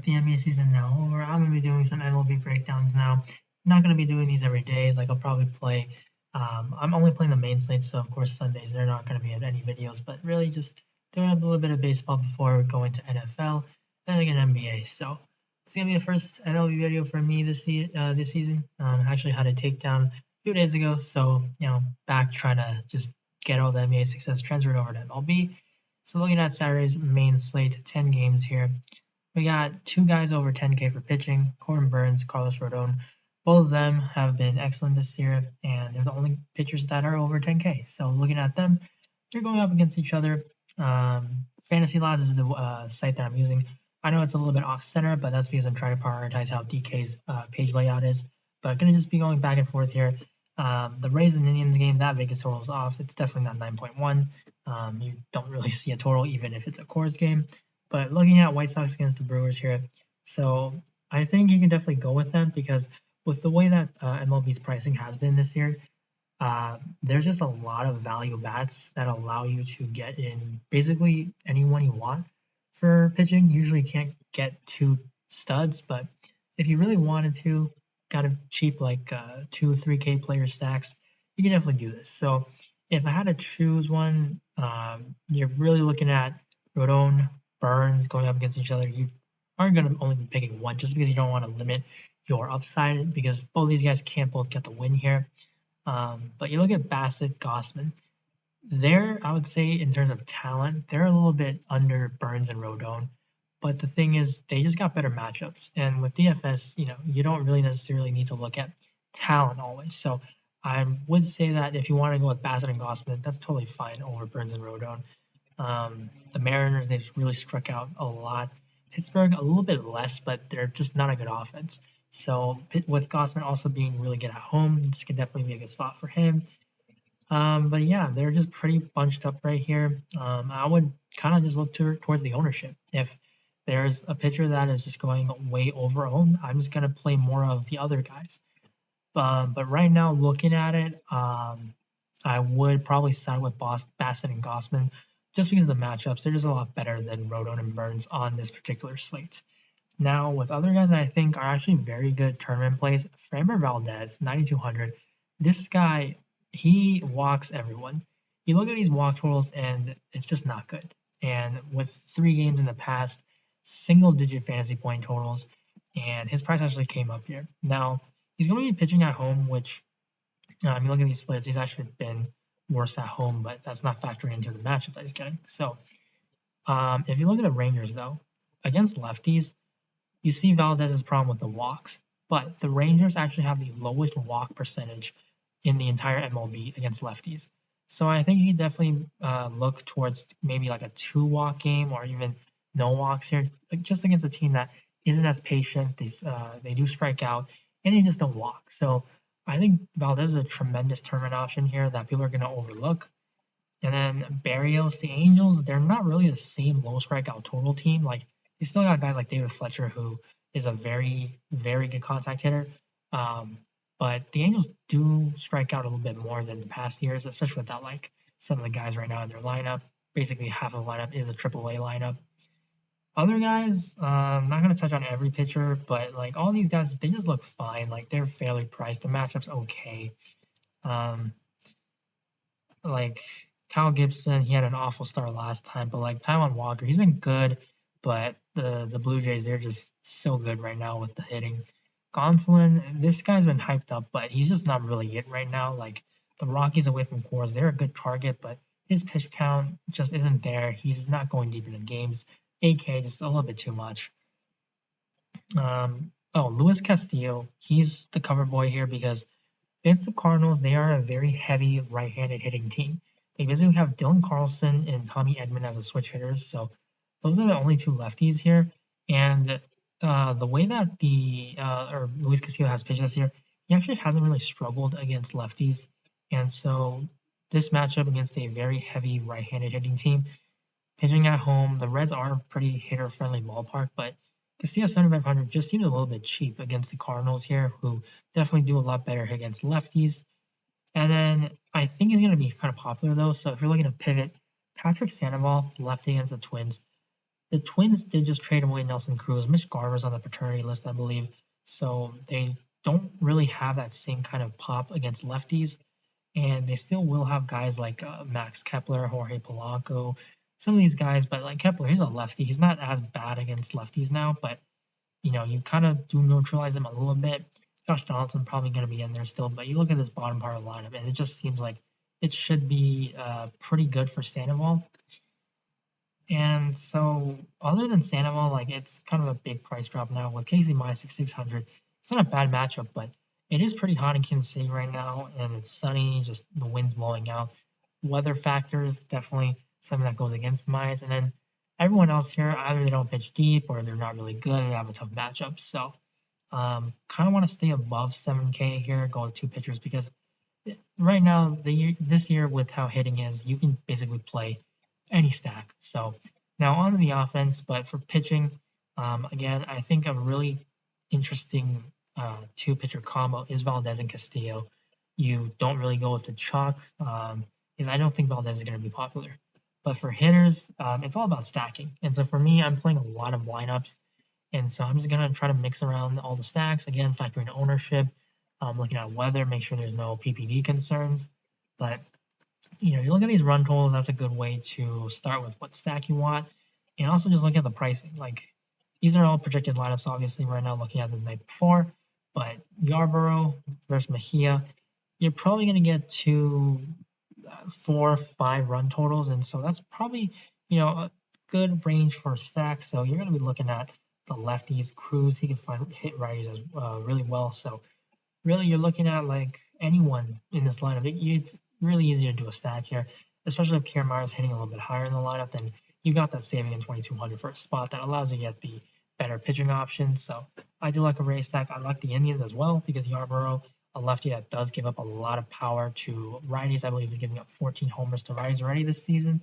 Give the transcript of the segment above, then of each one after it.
with the NBA season now over, I'm gonna be doing some MLB breakdowns now. Not gonna be doing these every day. Like I'll probably play. I'm only playing the main slate, so of course Sundays they're not gonna be in any videos. But really, just doing a little bit of baseball before going to NFL and again NBA. So it's gonna be the first MLB video for me this season. I actually had a takedown a few days ago, so back trying to just get all the NBA success transferred over to MLB. So looking at Saturday's main slate, 10 games here. We got two guys over 10K for pitching, Corbin Burnes, Carlos Rodon. Both of them have been excellent this year, and they're the only pitchers that are over 10K. So looking at them, they're going up against each other. Fantasy Labs is the site that I'm using. I know it's a little bit off center, but that's because I'm trying to prioritize how DK's page layout is. But going to just be going back and forth here. The Rays and Indians game, that Vegas total is off. It's definitely not 9.1. You don't really see a total even if it's a Coors game. But looking at White Sox against the Brewers here, so I think you can definitely go with them because with the way that MLB's pricing has been this year, there's just a lot of value bats that allow you to get in basically anyone you want for pitching. Usually can't get two studs, but if you really wanted to, got a cheap like 2-3K player stacks, you can definitely do this. So if I had to choose one, you're really looking at Rodon, Burnes going up against each other. You aren't going to only be picking one just because you don't want to limit your upside because both these guys can't both get the win here. But you look at Bassett, Gossman. I would say, in terms of talent, they're a little bit under Burnes and Rodon. But the thing is, they just got better matchups. And with DFS, you don't really necessarily need to look at talent always. So I would say that if you want to go with Bassett and Gossman, that's totally fine over Burnes and Rodon. The Mariners, they've really struck out a lot. Pittsburgh, a little bit less, but they're just not a good offense. So with Gossman also being really good at home, this could definitely be a good spot for him. But yeah, they're just pretty bunched up right here. I would kind of just look towards the ownership. If there's a pitcher that is just going way over owned, I'm just gonna play more of the other guys. But right now, looking at it, I would probably side with Bassett and Gossman just because of the matchups. They're just a lot better than Rodon and Burnes on this particular slate. Now, with other guys that I think are actually very good tournament plays, Framber Valdez, 9,200. This guy, he walks everyone. You look at these walk totals, and it's just not good. And with 3 games in the past, single-digit fantasy point totals, and his price actually came up here. Now, he's going to be pitching at home, which, you look at these splits, he's actually been worse at home, but that's not factoring into the matchup that he's getting. So, if you look at the Rangers, though, against lefties, you see Valdez's problem with the walks, but the Rangers actually have the lowest walk percentage in the entire MLB against lefties. So I think you can definitely look towards maybe like a 2-walk game or even no walks here, just against a team that isn't as patient. They do strike out and they just don't walk. So I think Valdez is a tremendous tournament option here that people are going to overlook. And then Barrios, the Angels, they're not really the same low strikeout total team. Like you still got guys like David Fletcher, who is a very, very good contact hitter. But the Angels do strike out a little bit more than the past years, especially without like some of the guys right now in their lineup. Basically, half of the lineup is a AAA lineup. Other guys, I'm not gonna touch on every pitcher, but like all these guys, they just look fine. Like they're fairly priced. The matchup's okay. Um, like Kyle Gibson, he had an awful start last time, but like Taijuan Walker, he's been good, but the Blue Jays, they're just so good right now with the hitting. Gonsolin, this guy's been hyped up, but he's just not really it right now. Like the Rockies away from Coors, they're a good target, but his pitch count just isn't there. He's not going deep into games. 8K, just a little bit too much. Luis Castillo, he's the cover boy here because against the Cardinals, they are a very heavy right-handed hitting team. They basically have Dylan Carlson and Tommy Edman as the switch hitters, so those are the only 2 lefties here. And the way that Luis Castillo has pitched this year, he actually hasn't really struggled against lefties. And so this matchup against a very heavy right-handed hitting team, pitching at home, the Reds are a pretty hitter-friendly ballpark, but Castillo 7,500 just seems a little bit cheap against the Cardinals here, who definitely do a lot better against lefties. And then I think he's going to be kind of popular though. So if you're looking to pivot, Patrick Sandoval, lefty against the Twins, The Twins did just trade away Nelson Cruz. Mitch Garver's on the paternity list, I believe. So they don't really have that same kind of pop against lefties. And they still will have guys like Max Kepler, Jorge Polanco, some of these guys. But like Kepler, he's a lefty. He's not as bad against lefties now, but you kind of do neutralize him a little bit. Josh Donaldson probably going to be in there still, but you look at this bottom part of the lineup, and it just seems like it should be pretty good for Sandoval. And so, other than Sandoval, like it's kind of a big price drop now with Casey minus 6,600. It's not a bad matchup, but it is pretty hot in Kansas City right now, and it's sunny, just the wind's blowing out. Weather factors definitely something that goes against Myers, and then everyone else here either they don't pitch deep or they're not really good. They have a tough matchup, so kind of want to stay above 7K here, go with two pitchers because right now this year with how hitting is, you can basically play any stack. So now on to the offense, but for pitching, again, I think a really interesting two pitcher combo is Valdez and Castillo. You don't really go with the chalk because I don't think Valdez is going to be popular. But for hitters, it's all about stacking. And so for me, I'm playing a lot of lineups. And so I'm just going to try to mix around all the stacks. Again, factoring ownership, looking at weather, make sure there's no PPD concerns. But you look at these run totals, that's a good way to start with what stack you want. And also just look at the pricing. Like these are all projected lineups, obviously, right now looking at the night before. But Yarborough versus Mejia, you're probably going to get to 4, 5 run totals. And so that's probably, a good range for stacks. So you're going to be looking at the lefties. Cruz, he can hit righties as really well. So really, you're looking at like anyone in this lineup. It's really easy to do a stack here, especially if Kiermaier is hitting a little bit higher in the lineup. Then you got that saving in 2,200 for a spot that allows you to get the better pitching options. So I do like a race stack. I like the Indians as well because Yarborough, a lefty that does give up a lot of power to righties. I believe he's giving up 14 homers to righties already this season.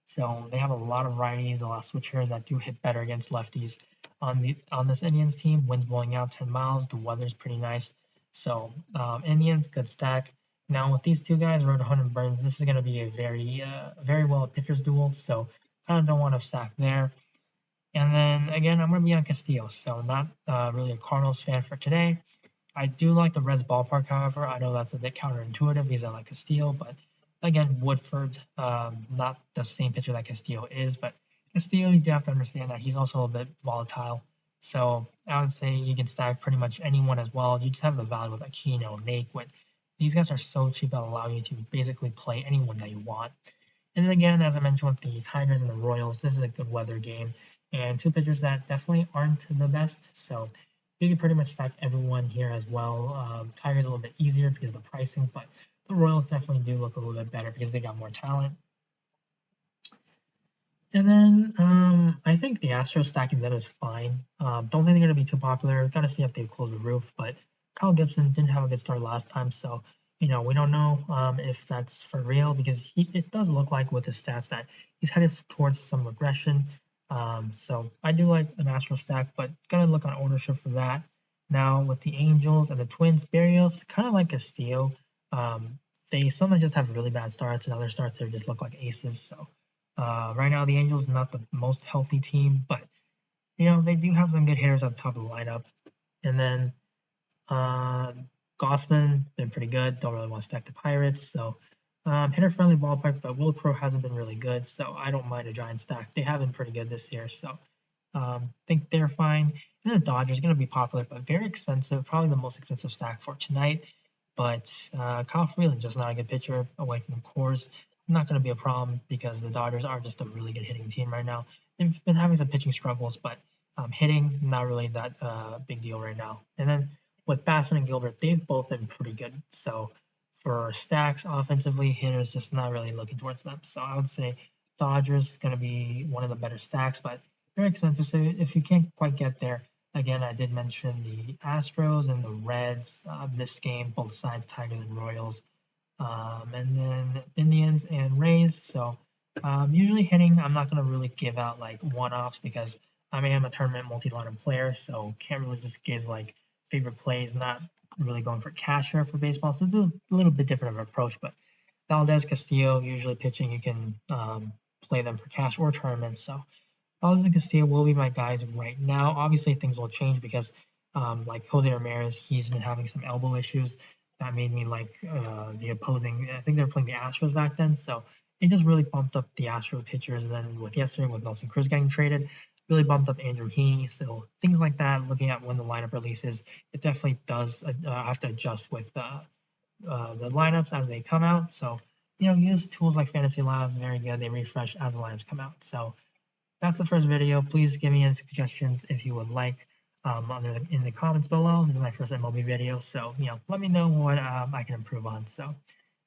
So they have a lot of righties, a lot of switch hitters that do hit better against lefties. On this Indians team, wind's blowing out 10 miles. The weather's pretty nice. So Indians, good stack. Now with these two guys, Road and Burns, this is going to be a very well pitcher's duel. So I don't want to stack there. And then again, I'm going to be on Castillo. So not really a Cardinals fan for today. I do like the Reds ballpark, however. I know that's a bit counterintuitive because I like Castillo, but again, Woodford, not the same pitcher that Castillo is, but Castillo, you do have to understand that he's also a bit volatile. So I would say you can stack pretty much anyone as well. You just have the value with Aquino, Naquin. These guys are so cheap that allow you to basically play anyone that you want. And then again, as I mentioned with the Tigers and the Royals, this is a good weather game. And two pitchers that definitely aren't the best. So you can pretty much stack everyone here as well. Tigers a little bit easier because of the pricing, but the Royals definitely do look a little bit better because they got more talent. And then I think the Astros stacking them is fine. Don't think they're going to be too popular. Got to see if they close the roof. But Kyle Gibson didn't have a good start last time, so we don't know if that's for real because it does look like with his stats that he's headed towards some regression. So I do like an Astros stack, but gotta look on ownership for that. Now with the Angels and the Twins, Berrios kind of like Castillo. They sometimes just have really bad starts, and other starts they just look like aces. So. Right now, the Angels not the most healthy team, but they do have some good hitters at the top of the lineup. And then Gossman been pretty good. Don't really want to stack the Pirates, so hitter friendly ballpark. But Will Crow hasn't been really good, so I don't mind a giant stack. They have been pretty good this year, so think they're fine. And then the Dodgers going to be popular, but very expensive. Probably the most expensive stack for tonight. But Kyle Freeland just not a good pitcher away from the cores. Not going to be a problem because the Dodgers are just a really good hitting team right now. They've been having some pitching struggles, but hitting, not really that big deal right now. And then with Bassett and Gilbert, they've both been pretty good. So for stacks offensively, hitters just not really looking towards them. So I would say Dodgers is going to be one of the better stacks, but very expensive. So if you can't quite get there, again, I did mention the Astros and the Reds this game, both sides, Tigers and Royals. And then Indians and Rays. So usually hitting, I'm not going to really give out like one-offs because I am a tournament multi-lineup player, so can't really just give like favorite plays, not really going for cash here for baseball. So do a little bit different of an approach, but Valdez, Castillo, usually pitching, you can play them for cash or tournaments. So Alves and Castillo will be my guys right now. Obviously, things will change because, like Jose Ramirez, he's been having some elbow issues. That made me like the opposing. I think they were playing the Astros back then, so it just really bumped up the Astro pitchers. And then with yesterday, with Nelson Cruz getting traded, really bumped up Andrew Heaney. So things like that. Looking at when the lineup releases, it definitely does have to adjust with the lineups as they come out. So use tools like Fantasy Labs. Very good. They refresh as the lineups come out. So that's the first video. Please give me any suggestions if you would like in the comments below. This is my first MLB video, so let me know what I can improve on. So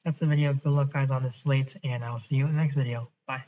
that's the video. Good luck, guys, on this slate, and I'll see you in the next video. Bye.